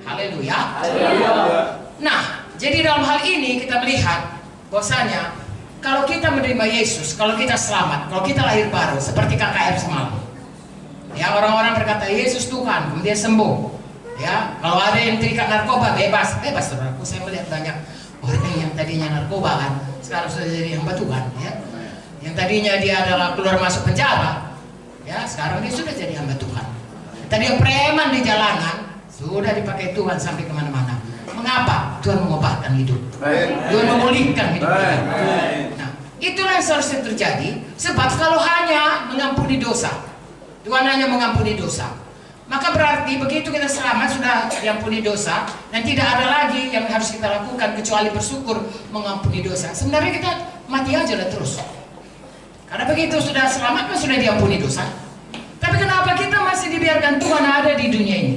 Haleluya. Nah, jadi dalam hal ini kita melihat bahwasanya kalau kita menerima Yesus, kalau kita selamat, kalau kita lahir baru, seperti KKR semalam. Ya, orang-orang berkata Yesus Tuhan, kemudian sembuh. Ya, kalau ada yang terikat narkoba, bebas, saudaraku. Saya melihat banyak orang yang tadinya narkobaan, sekarang sudah jadi hamba Tuhan. Ya, yang tadinya dia adalah keluar masuk penjara, ya, sekarang dia sudah jadi hamba Tuhan. Tadi yang preman di jalanan, sudah dipakai Tuhan sampai kemana-mana. Mengapa? Tuhan mengubahkan hidup, Tuhan memulihkan hidup kita. Nah, itulah yang seharusnya terjadi. Sebab kalau hanya mengampuni dosa, Tuhan hanya mengampuni dosa, maka berarti begitu kita selamat sudah diampuni dosa, dan tidak ada lagi yang harus kita lakukan kecuali bersyukur mengampuni dosa. Sebenarnya kita mati aja lah terus, karena begitu sudah selamat kan sudah diampuni dosa. Tapi kenapa kita masih dibiarkan Tuhan ada di dunia ini?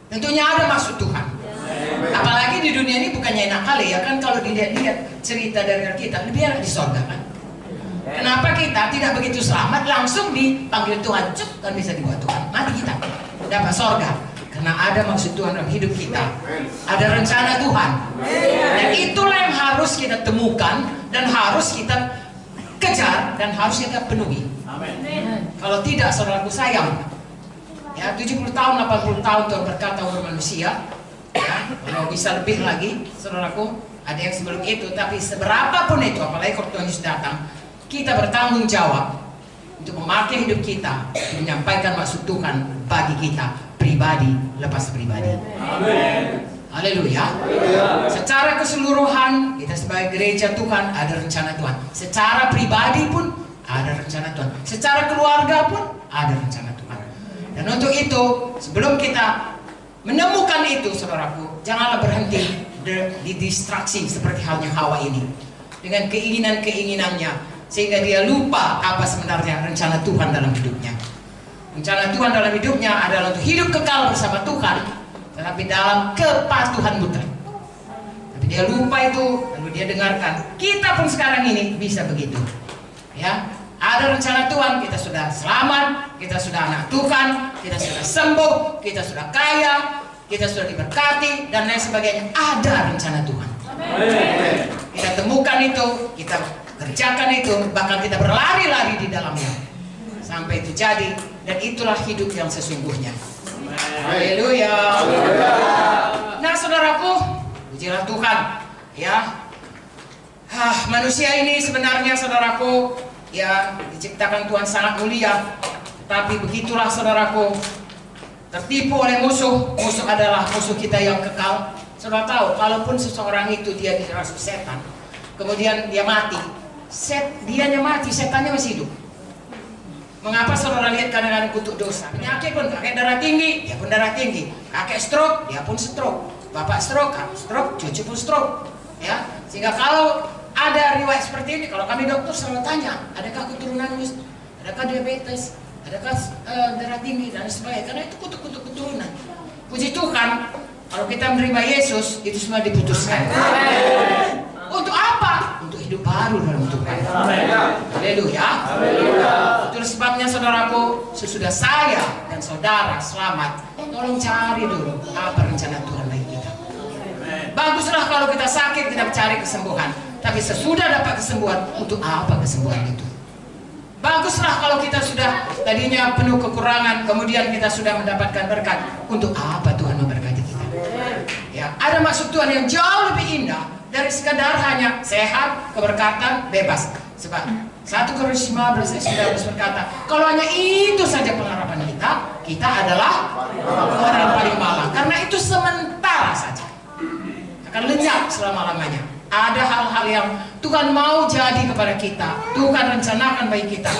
Tentunya ada maksud Tuhan. Apalagi di dunia ini bukannya enak kali ya kan, kalau dilihat cerita dari kita lebih enak di sorga kan. Kenapa kita tidak begitu selamat langsung dipanggil Tuhan, cuk, kan bisa dibuat Tuhan, mati kita dapat sorga? Karena ada maksud Tuhan dalam hidup kita, ada rencana Tuhan, dan itulah yang harus kita temukan dan harus kita kejar dan harus kita penuhi. Kalau tidak, saudaraku, sayang. Ya, 70 tahun, 80 tahun Tuhan berkata kepada manusia, ya, kalau bisa lebih lagi, saudaraku, ada yang sebelum itu, tapi seberapapun itu, apalagi kalau Tuhan Yesus datang, kita bertanggung jawab untuk memakai hidup kita, menyampaikan maksud Tuhan bagi kita, pribadi lepas pribadi. Amin. Haleluya. Secara keseluruhan, kita sebagai gereja Tuhan ada rencana Tuhan. Secara pribadi pun ada rencana Tuhan. Secara keluarga pun ada rencana Tuhan. Dan untuk itu, sebelum kita menemukan itu, saudaraku, janganlah berhenti di distraksi seperti halnya Hawa ini dengan keinginan-keinginannya, sehingga dia lupa apa sebenarnya rencana Tuhan dalam hidupnya. Rencana Tuhan dalam hidupnya adalah untuk hidup kekal bersama Tuhan, tetapi dalam kepatuhan mutlak. Tapi dia lupa itu, lalu dia dengarkan. Kita pun sekarang ini bisa begitu. Ya, ada rencana Tuhan, kita sudah selamat, kita sudah anak Tuhan, kita sudah sembuh, kita sudah kaya, kita sudah diberkati, dan lain sebagainya. Ada rencana Tuhan. Amen. Kita temukan itu, kita kerjakan itu, bahkan kita berlari-lari di dalamnya sampai itu jadi, dan itulah hidup yang sesungguhnya. Haleluya. Nah, saudaraku, pujilah Tuhan. Ya, manusia ini sebenarnya, saudaraku, ya, diciptakan Tuhan sangat mulia, tapi begitulah, saudaraku, tertipu oleh musuh. Musuh adalah musuh kita yang kekal. Saudara tahu, kalaupun seseorang itu dia dirasuki setan, kemudian dia mati, dianya mati, setannya masih hidup. Mengapa saudara lihat kadang-kadang kutuk dosa? Penyakit pun, kakek darah tinggi, dia pun darah tinggi. Kakek stroke, dia pun stroke. Bapak stroke, cucu pun stroke. Ya, sehingga kalau ada riwayat seperti ini, kalau kami dokter selalu tanya, adakah keturunan, adakah diabetes, adakah darah tinggi dan sebagainya, karena itu kutuk-kutuk keturunan. Puji Tuhan, kalau kita menerima Yesus, itu semua diputuskan. Amen. Untuk apa? Untuk hidup baru dalam Tuhan. Haleluya. Itu sebabnya, saudaraku, sesudah saya dan saudara selamat, tolong cari dulu apa rencana Tuhan bagi kita. Baguslah kalau kita sakit, kita cari kesembuhan. Tapi sesudah dapat kesembuhan, untuk apa kesembuhan itu? Baguslah kalau kita sudah tadinya penuh kekurangan, kemudian kita sudah mendapatkan berkat. Untuk apa Tuhan memberkati kita? Ya, ada maksud Tuhan yang jauh lebih indah dari sekadar hanya sehat, keberkatan, bebas. Sebab 1 Korintus 15 berkata, kalau hanya itu saja pengharapan kita, kita adalah orang yang paling malang. Karena itu sementara saja, akan lenyap selama-lamanya. Ada hal-hal yang Tuhan mau jadi kepada kita, Tuhan rencanakan bagi kita.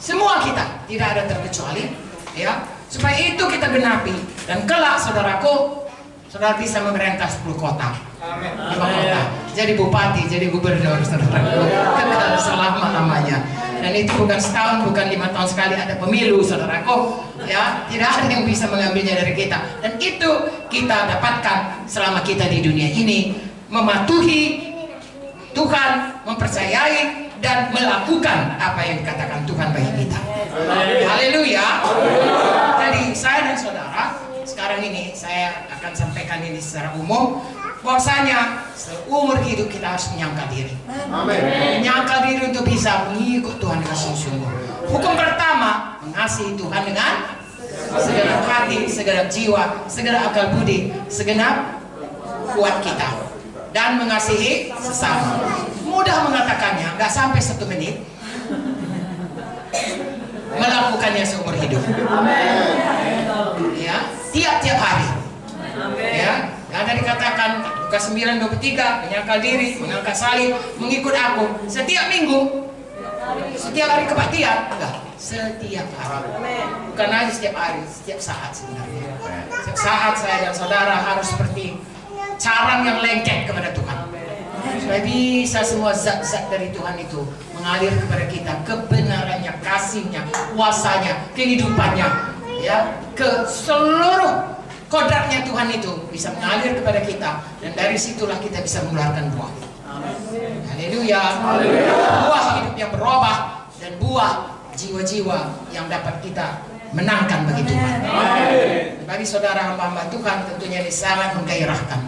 Semua kita, tidak ada terkecuali, ya. Supaya itu kita genapi, dan kelak, saudaraku, saudara bisa memerintah 10 kota, 5 kota, jadi bupati, jadi gubernur, saudaraku, kekal selama-lamanya. Dan itu bukan setahun, bukan 5 tahun sekali, ada pemilu, saudaraku, ya. Tidak ada yang bisa mengambilnya dari kita, dan itu kita dapatkan selama kita di dunia ini, mematuhi Tuhan, mempercayai dan melakukan apa yang dikatakan Tuhan bagi kita. Haleluya. Jadi saya dan saudara sekarang ini saya akan sampaikan ini secara umum, bahwasanya seumur hidup kita harus menyangkal diri. Menyangkal diri untuk bisa mengikut Tuhan dengan sungguh-sungguh. Hukum pertama, mengasihi Tuhan dengan segenap hati, segenap jiwa, segenap akal budi, segenap kuat kita, dan mengasihi sesama. Mudah mengatakannya, nggak sampai 1 menit. Melakukannya seumur hidup. Ya, tiap-tiap hari. Ya, ada dikatakan Lukas 9:23, menyangkal diri, mengangkat salib, mengikut aku setiap minggu. Setiap hari kebaktian? Enggak, setiap hari. Bukan hanya setiap hari, setiap saat sebenarnya. Setiap saat saya dan saudara harus seperti carang yang lengket kepada Tuhan. Supaya bisa semua zat-zat dari Tuhan itu mengalir kepada kita, kebenarannya, kasihnya, kuasanya, kehidupannya, ya, ke seluruh kodratnya Tuhan itu bisa mengalir kepada kita, dan dari situlah kita bisa mengeluarkan buah. Haleluya. Buah hidup yang berubah dan buah jiwa-jiwa yang dapat kita menangkan bagi Tuhan. Bagi saudara hamba-hamba Tuhan tentunya ini sangat menggairahkan.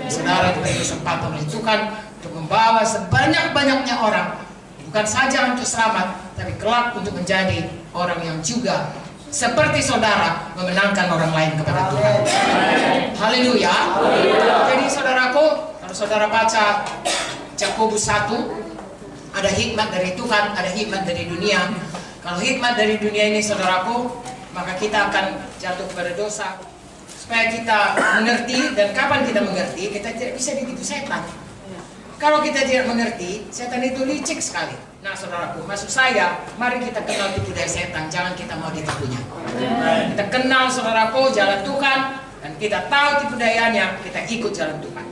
Saudara diberi kesempatan oleh Tuhan untuk membawa sebanyak-banyaknya orang, bukan saja untuk selamat, tapi kelak untuk menjadi orang yang juga seperti saudara memenangkan orang lain kepada Tuhan. Haleluya. Jadi saudaraku, kalau saudara baca Yakobus 1, ada hikmat dari Tuhan, ada hikmat dari dunia. Kalau hikmat dari dunia ini saudaraku, maka kita akan jatuh kepada dosa. Supaya kita mengerti, dan kapan kita mengerti, kita tidak bisa ditipu setan. Kalau kita tidak mengerti, setan itu licik sekali. Nah saudaraku, maksud saya, mari kita kenal tipu daya setan, jangan kita mau ditipunya. Kita kenal saudaraku jalan Tuhan, dan kita tahu tipu dayanya, kita ikut jalan Tuhan.